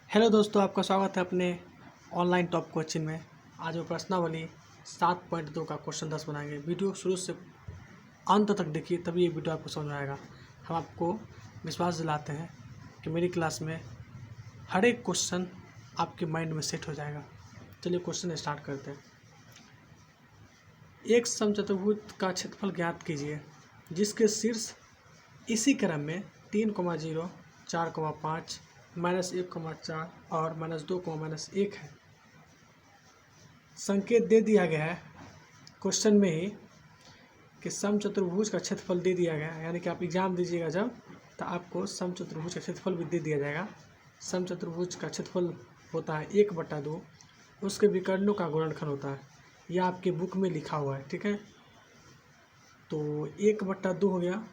Hello दोस्तों, आपका स्वागत है अपने ऑनलाइन टॉप कोचिंग में। आज वो प्रश्नावली 7.2 का क्वेश्चन 10 बनाएंगे। वीडियो शुरू से अंत तक देखिए, तभी ये वीडियो आपको समझ में आएगा। हम आपको विश्वास दिलाते हैं कि मेरी क्लास में हर एक क्वेश्चन आपके माइंड में सेट हो जाएगा। चलिए क्वेश्चन स्टार्ट करते हैं। एक समचतुर्भुज का क्षेत्रफल ज्ञात कीजिए जिसके शीर्ष इसी क्रम में 3,0, 4,5, -1,4 और -2, -1 है। संकेत दे दिया गया है क्वेश्चन में ही कि समचतुर्भुज का क्षेत्रफल दे दिया गया है, यानी कि आप एग्जाम दीजिएगा जब, तो आपको समचतुर्भुज का क्षेत्रफल भी दे दिया जाएगा। समचतुर्भुज का क्षेत्रफल होता है 1/2, उसके विकर्णों का गुणनखंड होता है। यह आपके बुक में लिखा हुआ है, ठीक है। तो 1/2 हो गया,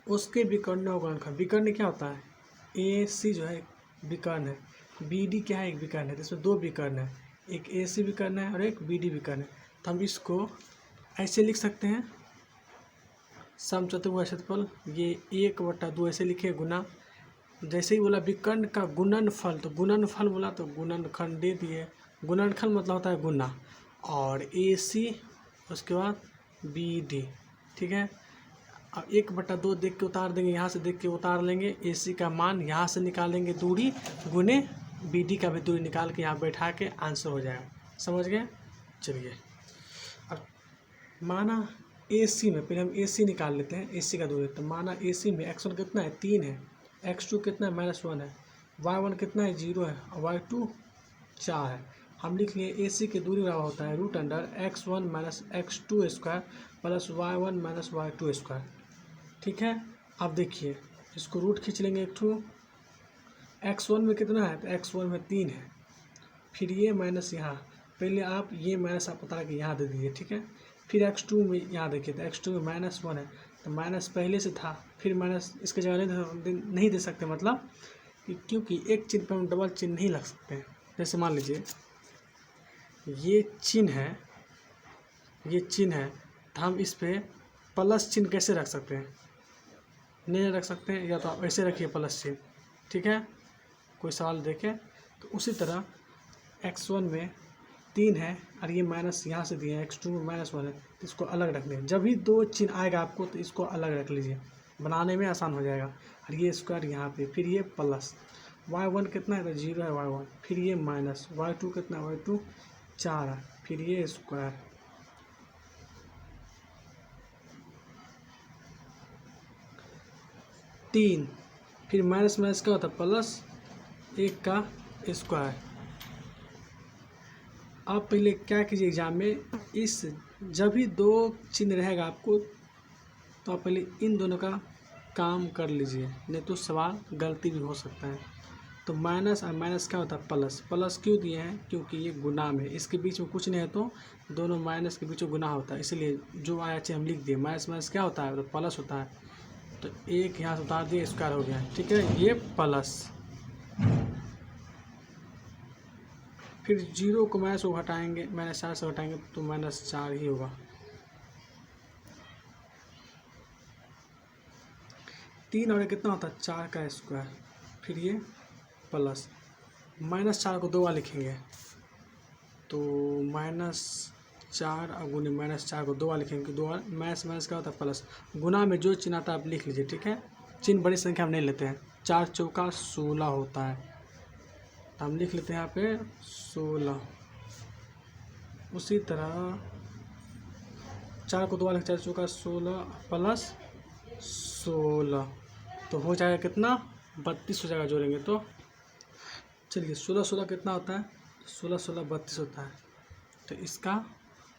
उसके विकर्णों का गुणनखंड। विकर्ण क्या होता है? AC जो है विकर्ण है, BD क्या है? एक विकर्ण है। इसमें दो विकर्ण है, एक AC विकर्ण है और एक BD विकर्ण है। तो हम इसको ऐसे लिख सकते हैं, समचतुर्भुज क्षेत्रफल ये 1/2 ऐसे लिखे गुना, जैसे ही बोला विकर्ण का गुणनफल, तो गुणनफल बोला तो गुणनखंड दे दिए। गुणनखंड मतलब होता है गुना, और AC उसके बाद BD, ठीक है। अब 1/2 देख के उतार देंगे, यहाँ से देख के उतार लेंगे। AC का मान यहाँ से निकालेंगे दूरी, गुने BD का भी दूरी निकाल के यहाँ बैठा के आंसर हो जाएगा। समझ गए? चलिए अब माना AC में, पहले हम AC निकाल लेते हैं। AC का दूरी, तो माना AC में x1 कितना है? 3 है, x2 कितना है? -1 है, y1 कितना है? 0 है, और y2 4 है। हम लिख लिए AC की दूरी बराबर होता है √x1 - x2 square plus y1 - y2 square, ठीक है। अब देखिए इसको रूट खींच लेंगे एक ठू। x1 में कितना है? तो x1 में 3 है, फिर ये माइनस यहाँ, पहले आप ये माइनस आप उतार के यहाँ दे दीजिए, ठीक है। फिर x2 में यहाँ देखिए, तो x2 में -1 है, तो माइनस पहले से था, फिर माइनस इसके जगह नहीं दे सकते, मतलब क्योंकि एक चिन्ह पर हम डबल चिन्ह नहीं लग सकते हैं। जैसे मान लीजिए ये चिन्ह है, ये चिन्ह है, तो हम इस पर प्लस चिन्ह कैसे रख सकते हैं? नहीं रख सकते हैं, या तो आप ऐसे रखिए प्लस चिन्ह, ठीक है। कोई सवाल देखें तो उसी तरह x1 में 3 है और ये माइनस यहाँ से दिए हैं, x2 में -1 है, तो इसको अलग रख लें। जब भी दो चिन्ह आएगा आपको तो इसको अलग रख लीजिए, बनाने में आसान हो जाएगा। और ये स्क्वायर यहाँ पे, फिर ये प्लस y1 कितना है? तो 0 है y1, फिर ये माइनस y2 कितना है? y2 4 है, फिर ये स्क्वायर, तीन, फिर माइनस माइनस क्या होता है? प्लस 1 का स्क्वायर। आप पहले क्या कीजिए एग्जाम में, इस जब भी दो चिन्ह रहेगा आपको, तो आप पहले इन दोनों का काम कर लीजिए, नहीं तो सवाल गलती भी हो सकता है। तो माइनस और माइनस क्या होता है? प्लस। प्लस क्यों दिए हैं? क्योंकि ये गुना में, इसके बीच में कुछ नहीं है, तो दोनों माइनस के बीच में गुना होता है, इसलिए जो आया चाहिए हम लिख दिए। माइनस माइनस क्या होता है? तो प्लस होता है, तो एक यहाँ से उतार दिए, स्क्वायर हो गया, ठीक है। ये प्लस, फिर 0 को माइनस को हटाएंगे, -4 से हटाएंगे तो -4 ही होगा। 3 और कितना होता है? 4 का स्क्वायर, फिर ये प्लस, -4 को 2 बार लिखेंगे, तो -4 और गुने -4 को 2 बार लिखेंगे, 2 बार माइनस माइनस क्या होता है? प्लस। गुना में जो चिन्ह आता है आप लिख लीजिए, ठीक है। चिन्ह बड़ी संख्या हम नहीं लेते हैं। 4 चौका 16 होता है, तो हम लिख लेते हैं यहाँ पे 16। उसी तरह 4 को 2 बार, 4 चौका 16 प्लस 16, तो हो जाएगा कितना? 32 हो जाएगा, जोड़ेंगे तो। चलिए 16 16 कितना होता है? 16 16 32 होता है, तो इसका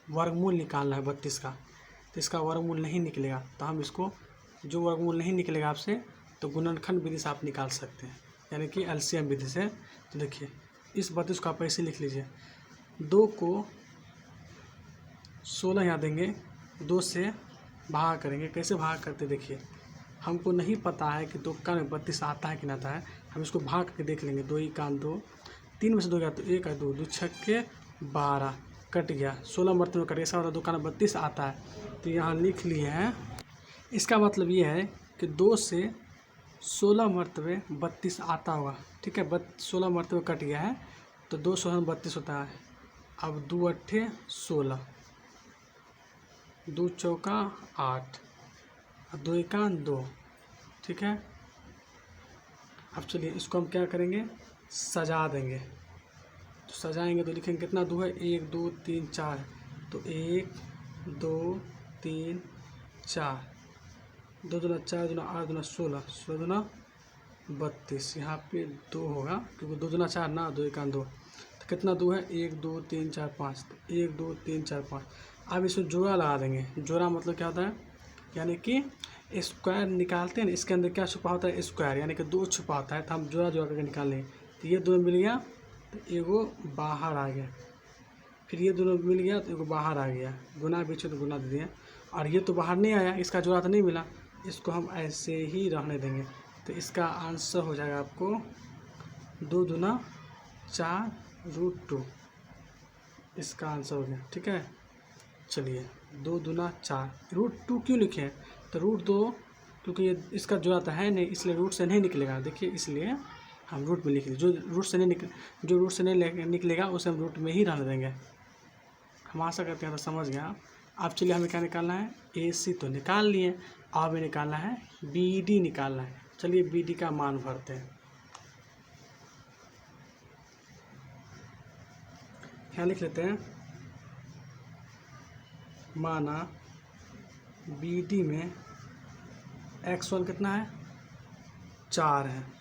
वर्गमूल निकालना है 32 का, तो इसका वर्गमूल नहीं निकलेगा, तो हम इसको, जो वर्गमूल नहीं निकलेगा आपसे, तो गुणनखंड विधि से आप निकाल सकते हैं, यानी कि LCM विधि से। तो देखिए इस 32 को आप ऐसे लिख लीजिए, 2 को 16 यहाँ देंगे, 2 से भाग करेंगे। कैसे भाग करते देखिए, हमको नहीं पता है कि 2 का 32 आता है कि नहीं आता है, हम इसको भाग करके देख लेंगे। 2 ही कान 2, 3 में से 2 गया तो 1 है, 2 2 छक्के 12 कट गया, 16 मरतबे कट गया, ऐसा होता है 2 का 32 आता है, तो यहाँ लिख लिए हैं। इसका मतलब ये है कि 2 से 16 मरतबे 32 आता होगा, ठीक है। 16 मरतबे कट गया है तो 2 32 होता है। अब 2 अट्ठे 16, 2 चौका 8, 2 एका 2, ठीक है। अब चलिए इसको हम क्या करेंगे, सजा देंगे। तो सजाएंगे तो लिखेंगे कितना 2 है, 1 2 3 4, तो 1 2 3 4, 2 दूना 4 दूना 8 दूना 16, 16 दूना 32, यहाँ पे 2 होगा क्योंकि 2 दूना 4 ना, 2 एका 2, तो कितना 2 है, 1 2 3 4 5, तो 1 2 3 4 5। अब इसमें जोड़ा लगा देंगे। जोड़ा मतलब क्या होता है, यानी कि स्क्वायर निकालते हैं ना, इसके अंदर क्या छुपा होता है, स्क्वायर, यानी कि 2 छुपा होता है, तो हम जोड़ा जोड़ा करके निकाल लेंगे। तो ये दोनों मिल गया तो एगो बाहर आ गया, फिर ये दोनों मिल गया तो एगो बाहर आ गया, गुना बीच में तो गुना दे दिया। और ये तो बाहर नहीं आया, इसका जोड़ा तो नहीं मिला, इसको हम ऐसे ही रहने देंगे। तो इसका आंसर हो जाएगा आपको 2 दूना 4 √2, इसका आंसर हो गया, ठीक है। चलिए 2 दूना 4 √2 क्यों लिखे हैं, तो √2 क्योंकि ये इसका जोड़ा तो है नहीं, इसलिए रूट से नहीं निकलेगा, देखिए इसलिए हम रूट में लिख लिए। जो रूट से नहीं निकलेगा उसे हम रूट में ही रहने देंगे। हम आशा करते हैं तो समझ गया। अब चलिए हमें क्या निकालना है, AC तो निकाल लिए, अब हमें निकालना है BD निकालना है। चलिए BD का मान भरते हैं। क्या लिख लेते हैं, माना BD में x1 कितना है, 4 है,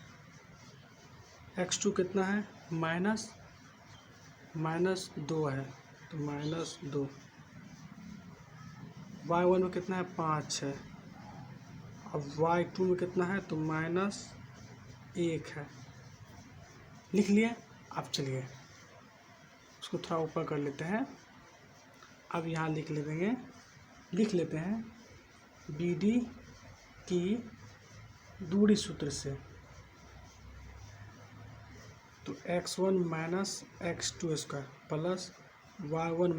x2 कितना है, -2 है, तो -2, y1 में कितना है, 5 है, अब y2 में कितना है, तो -1 है। लिख लिए। अब चलिए उसको थोड़ा ऊपर कर लेते हैं। अब यहाँ लिख लेते हैं BD की दूरी सूत्र से, तो x1 - x2 square plus y1 -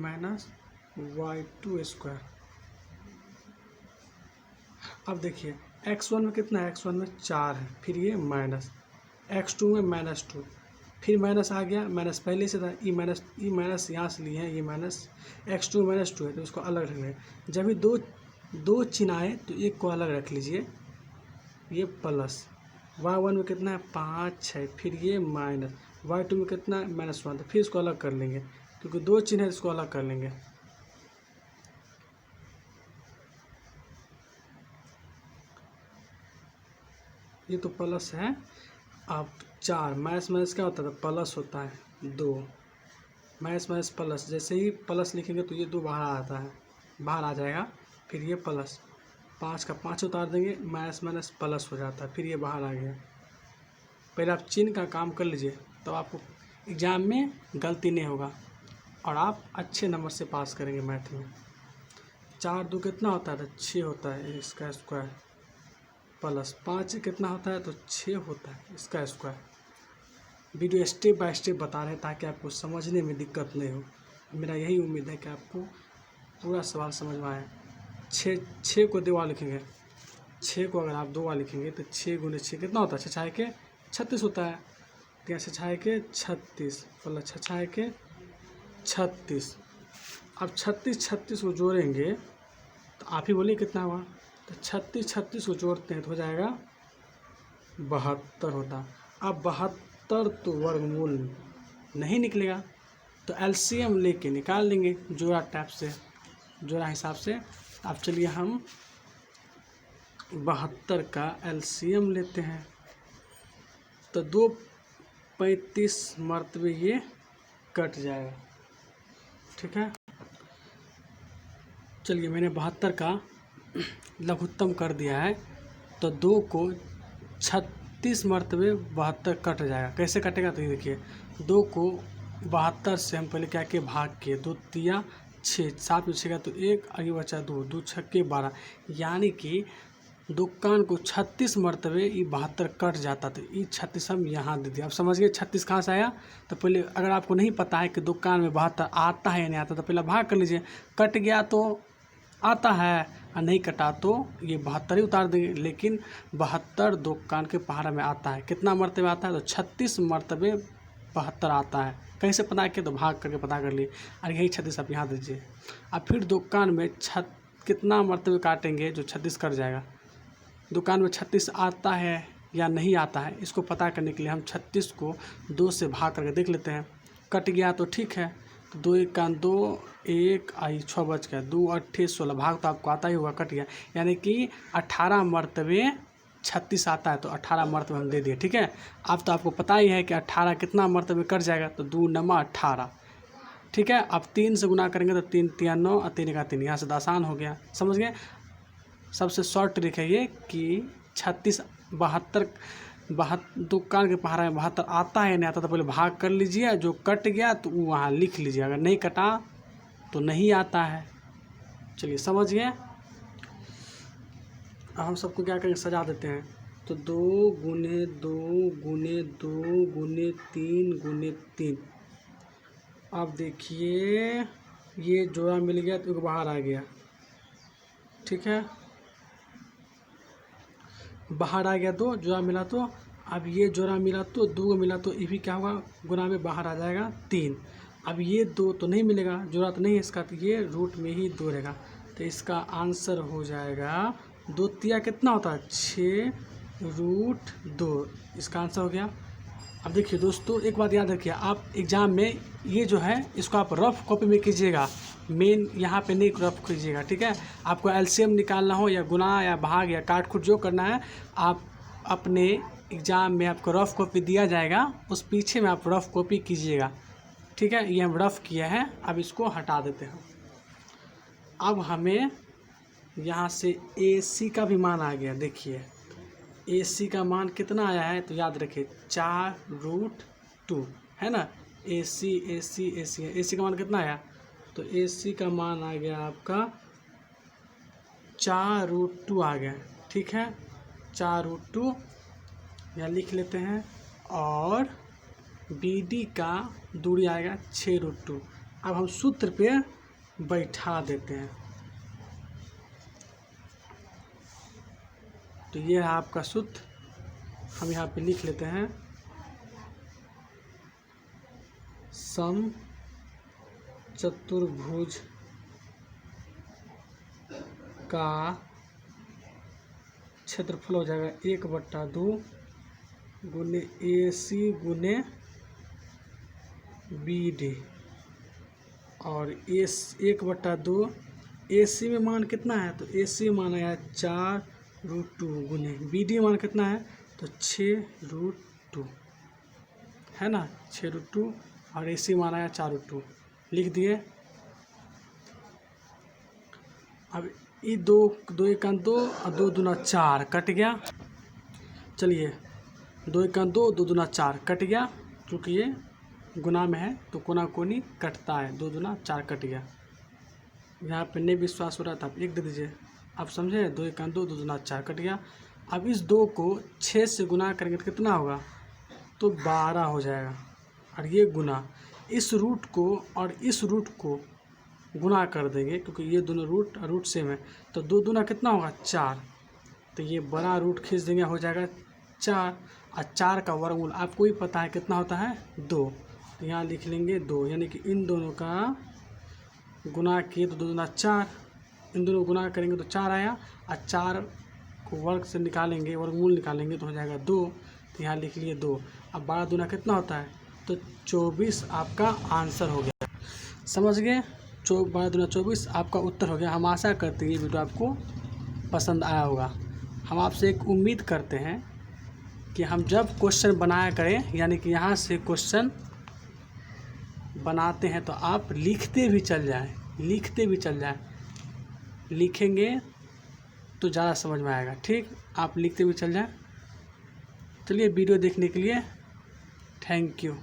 y2 square. अब देखिए x1 में कितना है, x1 में 4 है, फिर ये माइनस, x2 में -2, फिर माइनस आ गया, माइनस पहले से था, ई माइनस यहाँ से लिए हैं, ये माइनस, x2 में -2 है तो इसको अलग रख लें। जब भी दो चिन्ह आए तो एक को अलग रख लीजिए, ये प्लस, y1 में कितना है, 5 है, फिर ये माइनस, y2 में कितना है, -1, तो फिर इसको अलग कर लेंगे क्योंकि 2 चिन्ह है, इसको अलग कर लेंगे। ये तो प्लस है। अब 4 माइनस क्या होता है, तो प्लस होता है, 2 माइनस प्लस, जैसे ही प्लस लिखेंगे तो ये 2 बाहर आता है, बाहर आ जाएगा, फिर ये प्लस, 5 का 5 उतार देंगे, माइनस प्लस हो जाता है, फिर ये बाहर आ गया। पहले आप चिन्ह का काम कर लीजिए, तो आपको एग्ज़ाम में गलती नहीं होगा और आप अच्छे नंबर से पास करेंगे मैथ में। 4 2 कितना होता है, तो 6 होता है, इसका स्क्वायर, प्लस 5 कितना होता है, तो 6 होता है, इसका square. Video step by step बता रहे हैं ताकि आपको समझने में दिक्कत नहीं हो। मेरा यही उम्मीद है कि आपको पूरा सवाल समझ में आए। 6 को 2 बार लिखेंगे, 6 को अगर आप 2 बार लिखेंगे तो 6 × 6 कितना होता है, 6 6 के 36 होता है, तो यहाँ 6 6 के 36 प्लस 6 6 के 36। अब 36 को जोड़ेंगे तो आप ही बोलिए कितना हुआ, तो 36 को जोड़ते हैं तो हो जाएगा 72 होता। अब 72 तो वर्गमूल नहीं निकलेगा, तो LCM लेके निकाल लेंगे जोड़ा टाइप से, जोड़ा हिसाब से। अब चलिए हम 72 का LCM लेते हैं, तो 2 35 मरतबे ये कट जाएगा, ठीक है। चलिए मैंने 72 का लघुत्तम कर दिया है, तो 2 को 36 मरतबे 72 कट जाएगा। कैसे कटेगा, तो ये देखिए 2 को 72 से हम पहले क्या किए, भाग किए, 2 तिया 6, 7 में 6 का तो 1, आगे बचा 2, 2 छक्के 12, यानी कि दुकान को 36 मरतबे ये 72 कट जाता, तो ये 36 हम यहाँ दे दिया। अब समझिए 36 कहाँ से आया, तो पहले अगर आपको नहीं पता है कि दुकान में 72 आता है या नहीं आता, तो पहले भाग कर लीजिए, कट गया तो आता है, और नहीं कटा तो ये 72 ही उतार देंगे। लेकिन 72 दुकान के पहाड़ा में आता है, कितना मरतबे आता है? तो 36 मरतबे 72 आता है। कहीं से पता किया तो भाग करके पता कर लिए, और यही 36 आप यहाँ दीजिए। अब फिर दुकान में कितना मरतबे काटेंगे जो 36 कट जाएगा। दुकान में 36 आता है या नहीं आता है, इसको पता करने के लिए हम 36 को 2 से भाग करके देख लेते हैं। कट गया तो ठीक है, तो 2 1 का 2, 1 आई 6 बच गया, 2 8 16 भाग तो आपको आता ही होगा, कट गया। यानी कि 18 मरतबे 36 आता है, तो 18 मरतबे हम दे दिए। ठीक है, अब तो आपको पता ही है कि 18 कितना मरतबे कट जाएगा, तो 2 9 18। ठीक है, अब 3 से गुना करेंगे तो 3 3 9 और 3 का 3, यहाँ से तो आसान हो गया, समझ गए। सबसे शॉर्ट ट्रिक है ये कि 36 72 दुकान के पहाड़ा में 72 आता है नहीं आता, तो पहले भाग कर लीजिए, जो कट गया तो वो वहाँ लिख लीजिए, अगर नहीं कटा तो नहीं आता है। चलिए समझ गए। अब हम सबको क्या करेंगे, सजा देते हैं। तो 2 गुने 2 गुने 2 गुने 3 गुने 3। अब देखिए ये जोड़ा मिल गया तो एक बाहर आ गया। ठीक है, बाहर आ गया 2, जोड़ा मिला तो। अब ये जोड़ा मिला तो 2 मिला तो ये भी क्या होगा, गुना में बाहर आ जाएगा 3। अब ये 2 तो नहीं मिलेगा, जोड़ा तो नहीं है इसका, तो ये रूट में ही 2 रहेगा। तो इसका आंसर हो जाएगा 2 तिया कितना होता है, 6 रूट 2। इसका आंसर हो गया। अब देखिए दोस्तों, एक बात याद रखिए, आप एग्ज़ाम में ये जो है इसको आप रफ कॉपी में कीजिएगा, मेन यहाँ पे नहीं रफ कीजिएगा। ठीक है, आपको एलसीएम निकालना हो या गुना या भाग या काट खूट जो करना है, आप अपने एग्ज़ाम में आपको रफ कॉपी दिया जाएगा, उस पीछे में आप रफ कॉपी कीजिएगा। ठीक है, ये हम रफ किया है, अब इसको हटा देते हैं। अब हमें यहाँ से AC का भी मान आ गया। देखिए AC का मान कितना आया है, तो याद रखिए 4 रूट 2 है ना। AC का मान कितना आया, तो AC का मान आ गया आपका 4 रूट 2 आ गया। ठीक है, 4 रूट 2 यहाँ लिख लेते हैं, और BD का दूरी आएगा 6 रूट 2। अब हम सूत्र पे बैठा देते हैं। तो ये है आपका सूत्र, हम यहाँ पे लिख लेते हैं। सम चतुर्भुज का क्षेत्रफल हो जाएगा 1/2 गुने AC गुने BD, और 1/2 AC में मान कितना है, तो AC मान आया 4 रूट 2 गुने BD मान कितना है, तो 6 रूट 2 है ना, 6 रूट 2, और AC मान आया 4 रूट 2, लिख दिए। अब ये 2 2 1 2 और 2 दूना 4 कट गया। चलिए 2 1 2 2 दूना 4 कट गया, क्योंकि ये गुना में है तो कोना कोनी कटता है, 2 दूना 4 कट गया। यहाँ पे नहीं विश्वास हो रहा था, आप 1 दे दीजिए। आप समझे, 2 1 2 2 दूना 4 कट गया। अब इस 2 को 6 से गुना करेंगे तो कितना होगा, तो 12 हो जाएगा। और ये गुना इस रूट को और इस रूट को गुना कर देंगे, क्योंकि ये दोनों रूट सेम है, तो 2 दूना कितना होगा 4। तो ये बड़ा रूट खींच देंगे, हो जाएगा 4, और 4 का वर्गमूल आपको ही पता है कितना होता है, 2। तो यहाँ लिख लेंगे 2, यानी कि इन दोनों का गुना किए तो 2 दूना 4, इन दोनों को गुना करेंगे तो 4 आया, और 4 को वर्ग से निकालेंगे, वर्गमूल निकालेंगे तो हो जाएगा 2। तो यहाँ लिख लिए 2। अब 12 दूना कितना होता है, तो 24 आपका आंसर हो गया। समझ गए, 12 दूना 24 आपका उत्तर हो गया। हम आशा करते हैं ये वीडियो आपको पसंद आया होगा। हम आपसे एक उम्मीद करते हैं कि हम जब क्वेश्चन बनाया करें, यानी कि यहाँ से क्वेश्चन बनाते हैं तो आप लिखते भी चल जाएं, लिखेंगे तो ज़्यादा समझ में आएगा। ठीक, आप लिखते भी चल जाएं। चलिए, वीडियो देखने के लिए थैंक यू।